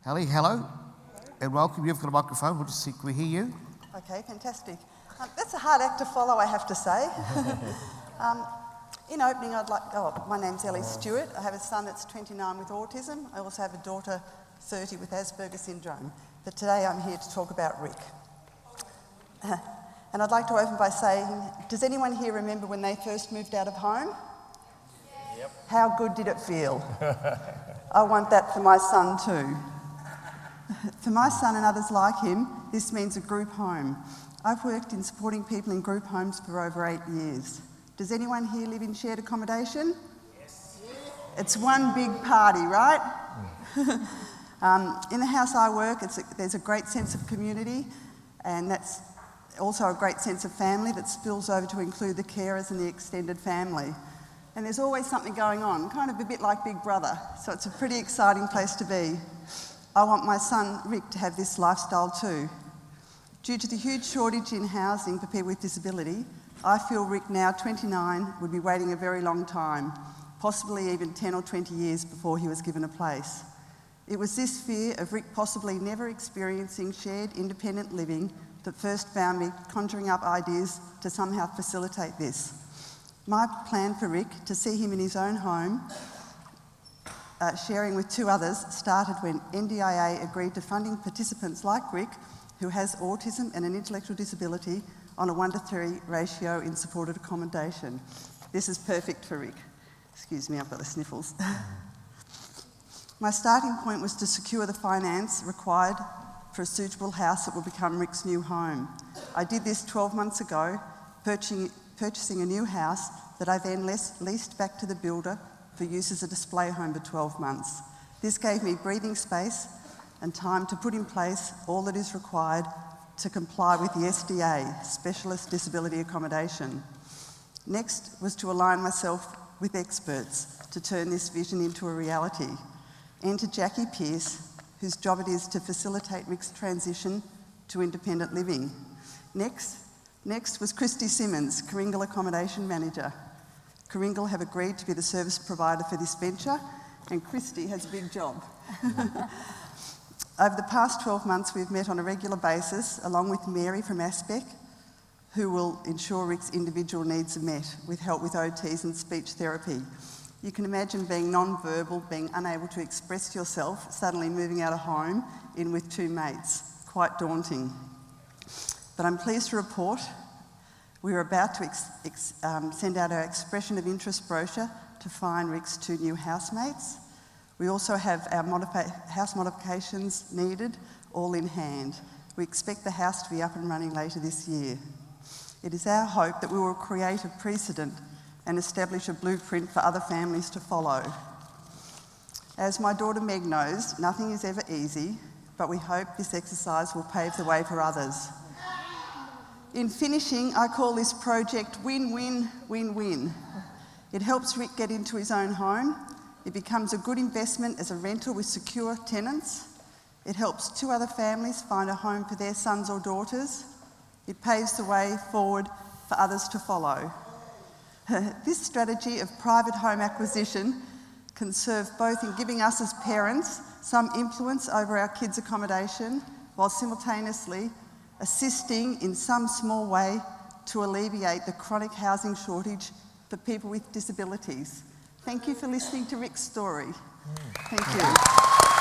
Elly, hello, and welcome. You've got a microphone. We'll just see, can we hear you? Okay, fantastic. That's a hard act to follow, I have to say. In opening, my name's Elly Stewart. I have a son that's 29 with autism. I also have a daughter, 30, with Asperger's syndrome. But today I'm here to talk about Rick. And I'd like to open by saying, does anyone here remember when they first moved out of home? Yep. How good did it feel? I want that for my son too. For my son and others like him, this means a group home. I've worked in supporting people in group homes for over 8 years. Does anyone here live in shared accommodation? Yes. It's one big party, right? In the house I work, there's a great sense of community, and that's also a great sense of family that spills over to include the carers and the extended family. And there's always something going on, kind of a bit like Big Brother, so it's a pretty exciting place to be. I want my son, Rick, to have this lifestyle too. Due to the huge shortage in housing for people with disability, I feel Rick, now 29, would be waiting a very long time, possibly even 10 or 20 years before he was given a place. It was this fear of Rick possibly never experiencing shared independent living that first found me conjuring up ideas to somehow facilitate this. My plan for Rick, to see him in his own home, sharing with 2 others, started when NDIS agreed to funding participants like Rick, who has autism and an intellectual disability, on a 1:3 ratio in supported accommodation. This is perfect for Rick. Excuse me, I've got the sniffles. My starting point was to secure the finance required for a suitable house that will become Rick's new home. I did this 12 months ago, purchasing a new house that I then leased back to the builder for use as a display home for 12 months. This gave me breathing space and time to put in place all that is required to comply with the SDA, Specialist Disability Accommodation. Next was to align myself with experts to turn this vision into a reality. Enter Jackie Pearce, whose job it is to facilitate Rick's transition to independent living. Next was Christy Simmons, Karingal Accommodation Manager. Karingal have agreed to be the service provider for this venture, and Christy has a big job. Over the past 12 months, we've met on a regular basis, along with Mary from Aspec, who will ensure Rick's individual needs are met with help with OTs and speech therapy. You can imagine being non-verbal, being unable to express yourself, suddenly moving out of home in with 2 mates. Quite daunting. But I'm pleased to report we are about to send out our expression of interest brochure to find Rick's 2 new housemates. We also have our house modifications needed, all in hand. We expect the house to be up and running later this year. It is our hope that we will create a precedent and establish a blueprint for other families to follow. As my daughter Meg knows, nothing is ever easy, but we hope this exercise will pave the way for others. In finishing, I call this project win-win-win-win. It helps Rick get into his own home. It becomes a good investment as a rental with secure tenants. It helps 2 other families find a home for their sons or daughters. It paves the way forward for others to follow. This strategy of private home acquisition can serve both in giving us as parents some influence over our kids' accommodation, while simultaneously assisting in some small way to alleviate the chronic housing shortage for people with disabilities. Thank you for listening to Rick's story. Thank you.